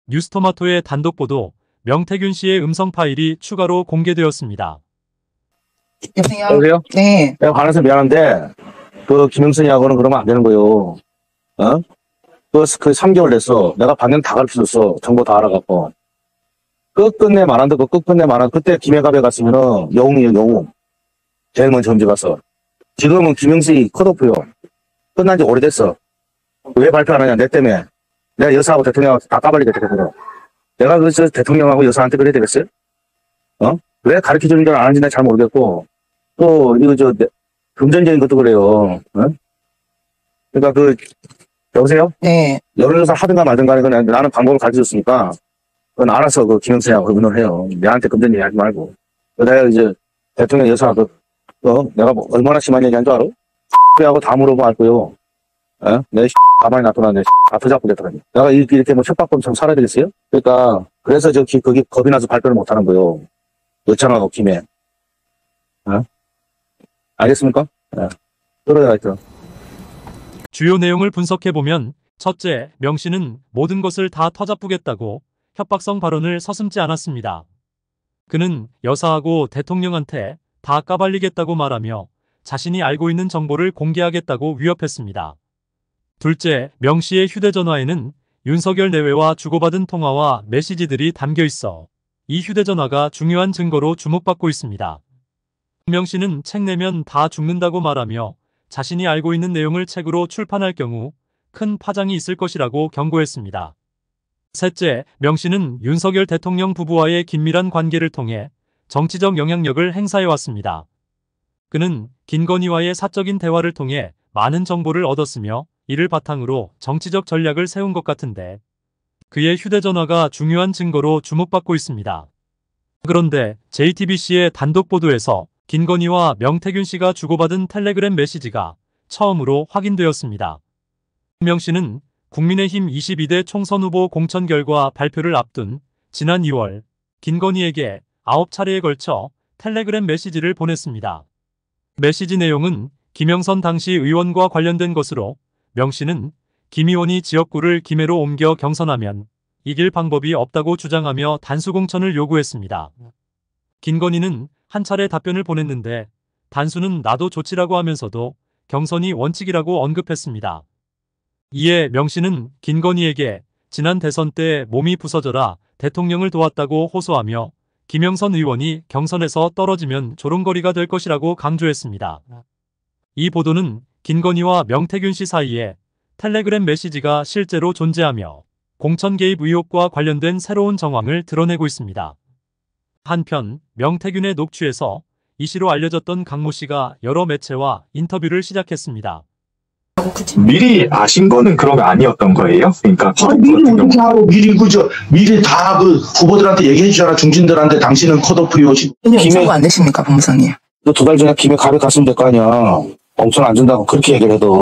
뉴스토마토의 단독 보도, 명태균 씨의 음성 파일이 추가로 공개되었습니다. 여보세요? 네. 내가 화내서 미안한데, 김영선이하고는 그러면 안 되는 거요. 어? 그 3개월 됐어. 내가 방향 다 가르쳐줬어. 정보 다 알아갖고. 끝끝내 말한다, 끝끝내 말한 그때 김해갑에 갔으면은 영웅이에요, 영웅. 제일 먼저 점지 갔어. 지금은 김영선이 컷오프요. 끝난 지 오래됐어. 왜 발표 안 하냐, 내 때문에. 내가 여사하고 대통령하고 다 까발리게 되거든. 내가 대통령하고 여사한테 그래야 되겠어요? 왜 가르쳐주는 줄 아는지 내가 잘 모르겠고, 또, 금전적인 것도 그래요. 그러니까 여보세요? 네. 여론조사 하든가 말든가 나는 방법을 가르쳐줬으니까, 그건 알아서 김영선하고 의논해요. 내한테 금전 얘기하지 말고. 내가 대통령 여사, 내가 얼마나 심한 얘기한 줄 알아? 하고 다 물어보고 할 거요. 내 가만히 놔둬놨는데 다 터잡고겠더라니. 내가 이렇게 협박범처럼 살아야 되겠어요? 그러니까 그래서 거기 겁이 나서 발표를 못 하는 거요. 여창하고 김해. 알겠습니까? 들어야 하여튼. 주요 내용을 분석해보면 첫째, 명 씨는 모든 것을 다 터잡부겠다고 협박성 발언을 서슴지 않았습니다. 그는 여사하고 대통령한테 다 까발리겠다고 말하며 자신이 알고 있는 정보를 공개하겠다고 위협했습니다. 둘째, 명 씨의 휴대전화에는 윤석열 내외와 주고받은 통화와 메시지들이 담겨 있어 이 휴대전화가 중요한 증거로 주목받고 있습니다. 명 씨는 책 내면 다 죽는다고 말하며 자신이 알고 있는 내용을 책으로 출판할 경우 큰 파장이 있을 것이라고 경고했습니다. 셋째, 명 씨는 윤석열 대통령 부부와의 긴밀한 관계를 통해 정치적 영향력을 행사해왔습니다. 그는 김건희와의 사적인 대화를 통해 많은 정보를 얻었으며 이를 바탕으로 정치적 전략을 세운 것 같은데 그의 휴대전화가 중요한 증거로 주목받고 있습니다. 그런데 JTBC의 단독 보도에서 김건희와 명태균 씨가 주고받은 텔레그램 메시지가 처음으로 확인되었습니다. 명 씨는 국민의힘 22대 총선 후보 공천 결과 발표를 앞둔 지난 2월 김건희에게 9차례에 걸쳐 텔레그램 메시지를 보냈습니다. 메시지 내용은 김영선 당시 의원과 관련된 것으로 명 씨는 김 의원이 지역구를 김해로 옮겨 경선하면 이길 방법이 없다고 주장하며 단수공천을 요구했습니다. 김건희는 한 차례 답변을 보냈는데 단수는 나도 좋지라고 하면서도 경선이 원칙이라고 언급했습니다. 이에 명 씨는 김건희에게 지난 대선 때 몸이 부서져라 대통령을 도왔다고 호소하며 김영선 의원이 경선에서 떨어지면 조롱거리가 될 것이라고 강조했습니다. 이 보도는 김건희와 명태균 씨 사이에 텔레그램 메시지가 실제로 존재하며 공천 개입 의혹과 관련된 새로운 정황을 드러내고 있습니다. 한편 명태균의 녹취에서 이 씨로 알려졌던 강모 씨가 여러 매체와 인터뷰를 시작했습니다. 미리 아신 거는 그러면 아니었던 거예요? 그러니까 미리 어떻게 하고 미리 다 후보들한테 얘기해 주잖아. 중진들한테 당신은 컷오프요. 청구 안 되십니까, 법무사님? 2달 전에 김해 가be 갔으면 될 거 아니야. 공천 안 준다고 그렇게 얘기를 해도.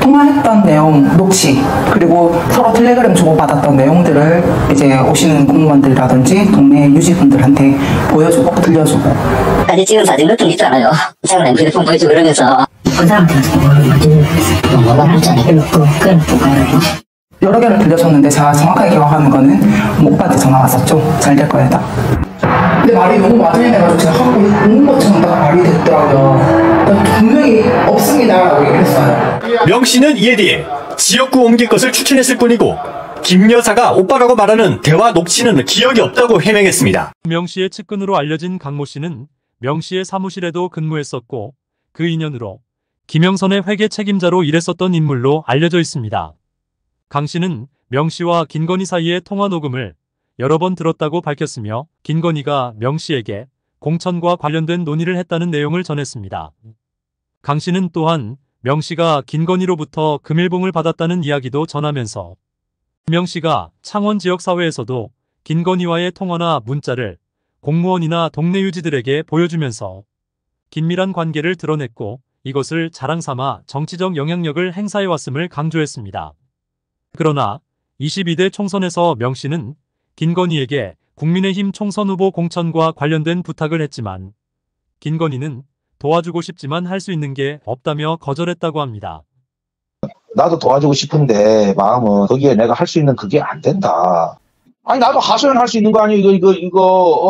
통화했던 내용, 녹취, 그리고 서로 텔레그램 주고받았던 내용들을 이제 오시는 공무원들이라든지 동네 유지분들한테 보여주고 들려주고. 사진 찍은 사진 같은 게 있잖아요. 사람한테 휴대폰 보여주고 이러면서 그 사람한테 뭐가 하잖아요. 그걸 보고요. 여러 개를 들려줬는데 제가 정확하게 기억하는 거는 오빠한테 전화 왔었죠. 잘 될 거야 다. 근데 말이 너무 와전해가지고 제가 하고 있는 것처럼 딱 말이 됐더라고요. 분명히 없습니다라고 얘기를 했어요. 명 씨는 이에 대해 지역구 옮길 것을 추천했을 뿐이고 김 여사가 오빠라고 말하는 대화 녹취는 기억이 없다고 해명했습니다. 명 씨의 측근으로 알려진 강모 씨는 명 씨의 사무실에도 근무했었고 그 인연으로 김영선의 회계 책임자로 일했었던 인물로 알려져 있습니다. 강 씨는 명 씨와 김건희 사이의 통화 녹음을 여러 번 들었다고 밝혔으며 김건희가 명 씨에게 공천과 관련된 논의를 했다는 내용을 전했습니다. 강 씨는 또한 명 씨가 김건희로부터 금일봉을 받았다는 이야기도 전하면서 명 씨가 창원 지역사회에서도 김건희와의 통화나 문자를 공무원이나 동네 유지들에게 보여주면서 긴밀한 관계를 드러냈고 이것을 자랑삼아 정치적 영향력을 행사해왔음을 강조했습니다. 그러나 22대 총선에서 명 씨는 김건희에게 국민의힘 총선 후보 공천과 관련된 부탁을 했지만 김건희는 도와주고 싶지만 할 수 있는 게 없다며 거절했다고 합니다. 나도 도와주고 싶은데 마음은 거기에 내가 할 수 있는 그게 안 된다. 아니, 나도 하소연할 수 있는 거 아니에요?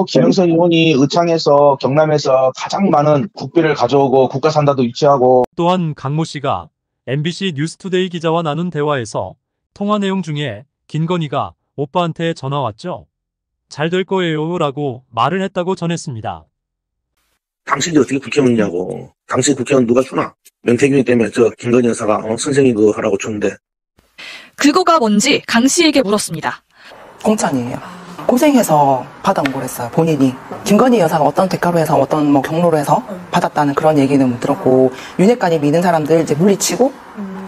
김영선 의원이 의창에서 경남에서 가장 많은 국비를 가져오고 국가 산다도 유치하고. 또한 강모 씨가 MBC 뉴스투데이 기자와 나눈 대화에서 통화 내용 중에 김건희가 오빠한테 전화 왔죠? 잘 될 거예요 라고 말을 했다고 전했습니다. 당신이 어떻게 국회의원이냐고. 당신 국회의원 누가 주나? 명태균이 때문에 저 김건희 여사가 선생님 그거 하라고 줬는데. 그거가 뭔지 강 씨에게 물었습니다. 공천이에요. 고생해서 받아온 거랬어요, 본인이. 김건희 여사가 어떤 대가로 해서 어떤 뭐 경로로 해서 받았다는 그런 얘기는 못 들었고, 윤핵관이 믿은 사람들 이제 물리치고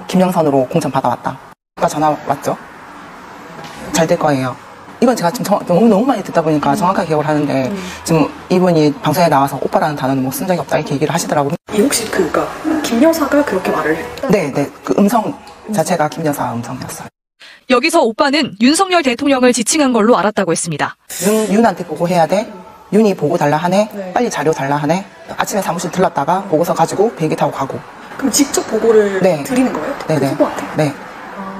김영선으로 공천 받아왔다. 아까 전화 왔죠? 잘 될 거예요. 이건 제가 지금 너무 많이 듣다 보니까 정확하게 기억을 하는데, 지금 이분이 방송에 나와서 오빠라는 단어는 뭐 쓴 적이 없다 이렇게 얘기를 하시더라고요. 혹시 그니까 김 여사가 그렇게 말을 했다? 네. 그 음성 자체가 김 여사 음성이었어요. 여기서 오빠는 윤석열 대통령을 지칭한 걸로 알았다고 했습니다. 윤한테 보고해야 돼. 윤이 보고 달라 하네. 빨리 자료 달라 하네. 아침에 사무실 들렀다가 보고서 가지고 비행기 타고 가고. 그럼 직접 보고를 드리는 거예요? 네네. 네.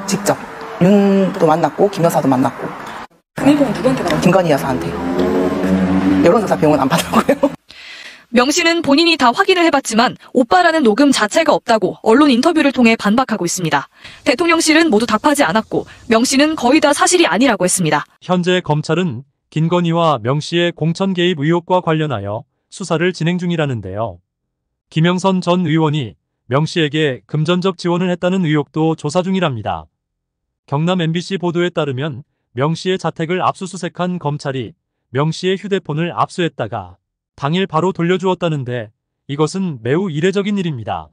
직접. 윤도 만났고 김 여사도 만났고. 금일봉은 누구한테 나왔어요? 김건희 여사한테. 여론조사 비용은 안 받았고요. 명 씨는 본인이 다 확인을 해봤지만 오빠라는 녹음 자체가 없다고 언론 인터뷰를 통해 반박하고 있습니다. 대통령실은 모두 답하지 않았고 명 씨는 거의 다 사실이 아니라고 했습니다. 현재 검찰은 김건희와 명 씨의 공천 개입 의혹과 관련하여 수사를 진행 중이라는데요. 김영선 전 의원이 명 씨에게 금전적 지원을 했다는 의혹도 조사 중이랍니다. 경남 MBC 보도에 따르면 명 씨의 자택을 압수수색한 검찰이 명 씨의 휴대폰을 압수했다가 당일 바로 돌려주었다는데 이것은 매우 이례적인 일입니다.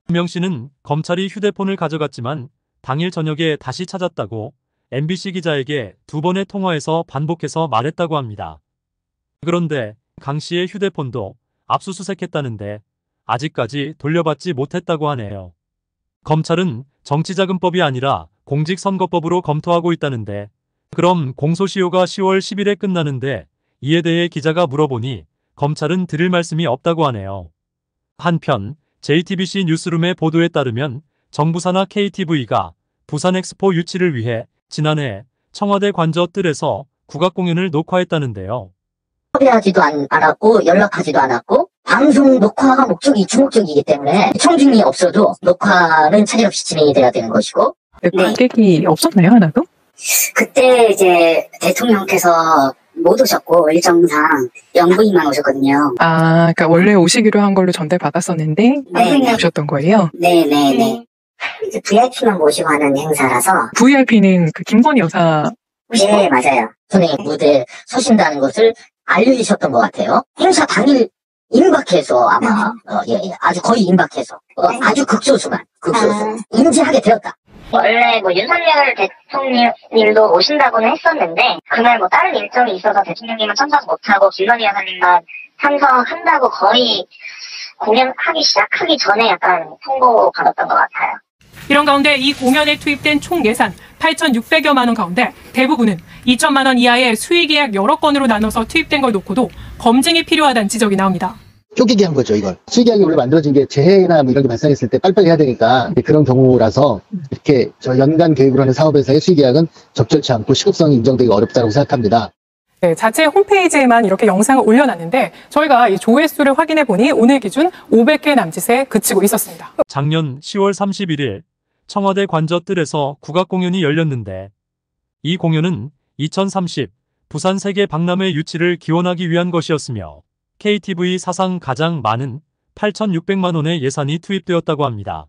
명 씨는 검찰이 휴대폰을 가져갔지만 당일 저녁에 다시 찾았다고 MBC 기자에게 2번의 통화에서 반복해서 말했다고 합니다. 그런데 강 씨의 휴대폰도 압수수색했다는데 아직까지 돌려받지 못했다고 하네요. 검찰은 정치자금법이 아니라 공직선거법으로 검토하고 있다는데 그럼 공소시효가 10월 10일에 끝나는데 이에 대해 기자가 물어보니 검찰은 드릴 말씀이 없다고 하네요. 한편 JTBC 뉴스룸의 보도에 따르면 정부 산하 KTV가 부산 엑스포 유치를 위해 지난해 청와대 관저뜰에서 국악공연을 녹화했다는데요. 섭외하지도 않았고 연락하지도 않았고 방송 녹화가 주목적이기 때문에 청중이 없어도 녹화는 차질 없이 진행이 돼야 되는 것이고. 관객이 없었나요, 하나도? 그때 이제 대통령께서 못 오셨고 일정상 영부인만 오셨거든요. 아, 그러니까 원래 오시기로 한 걸로 전달받았었는데 안 오셨던 거예요? 네네네. 이제 VIP만 모시고 하는 행사라서. VIP는 그 김건희 여사. 네, 맞아요. 선생님 무대에 서신다는 것을 알려주셨던 것 같아요. 행사 당일 임박해서 아마 아주 거의 임박해서 아주 극소수만 인지하게 되었다. 원래 윤석열 대통령님도 오신다고는 했었는데 그날 다른 일정이 있어서 대통령님은 참석 못하고 김건희 여사님만 참석한다고 거의 공연하기 시작하기 전에 약간 통보 받았던 것 같아요. 이런 가운데 이 공연에 투입된 총 예산 8,600여만 원 가운데 대부분은 2천만 원 이하의 수의계약 여러 건으로 나눠서 투입된 걸 놓고도 검증이 필요하다는 지적이 나옵니다. 쪼개기 한 거죠, 이걸. 수의계약이 원래 만들어진 게 재해나 뭐 이런 게 발생했을 때 빨리빨리 해야 되니까 그런 경우라서 이렇게 저 연간 계획으로 하는 사업에서의 수의계약은 적절치 않고 시급성이 인정되기 어렵다고 생각합니다. 네, 자체 홈페이지에만 이렇게 영상을 올려놨는데 저희가 이 조회수를 확인해 보니 오늘 기준 500회 남짓에 그치고 있었습니다. 작년 10월 31일 청와대 관저뜰에서 국악공연이 열렸는데 이 공연은 2030 부산 세계 박람회 유치를 기원하기 위한 것이었으며 KTV 사상 가장 많은 8,600만 원의 예산이 투입되었다고 합니다.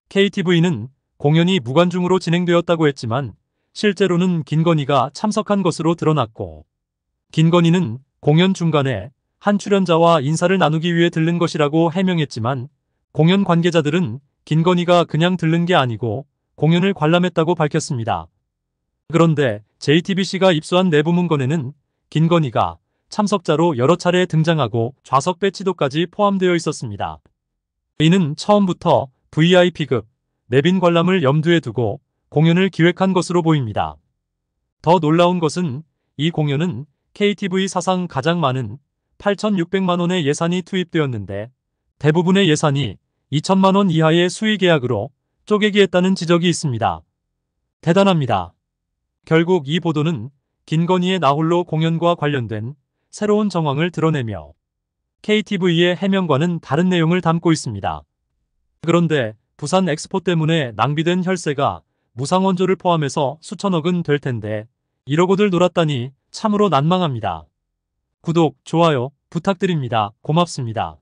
KTV는 공연이 무관중으로 진행되었다고 했지만 실제로는 김건희가 참석한 것으로 드러났고 김건희는 공연 중간에 한 출연자와 인사를 나누기 위해 들른 것이라고 해명했지만 공연 관계자들은 김건희가 그냥 들른 게 아니고 공연을 관람했다고 밝혔습니다. 그런데 JTBC가 입수한 내부 문건에는 김건희가 참석자로 여러 차례 등장하고 좌석 배치도까지 포함되어 있었습니다. 이는 처음부터 VIP급 내빈 관람을 염두에 두고 공연을 기획한 것으로 보입니다. 더 놀라운 것은 이 공연은 KTV 사상 가장 많은 8,600만 원의 예산이 투입되었는데 대부분의 예산이 2천만 원 이하의 수의계약으로 쪼개기 했다는 지적이 있습니다. 대단합니다. 결국 이 보도는 김건희의 나홀로 공연과 관련된 새로운 정황을 드러내며 KTV의 해명과는 다른 내용을 담고 있습니다. 그런데 부산 엑스포 때문에 낭비된 혈세가 무상원조를 포함해서 수천억은 될 텐데 이러고들 놀았다니 참으로 난망합니다. 구독, 좋아요 부탁드립니다. 고맙습니다.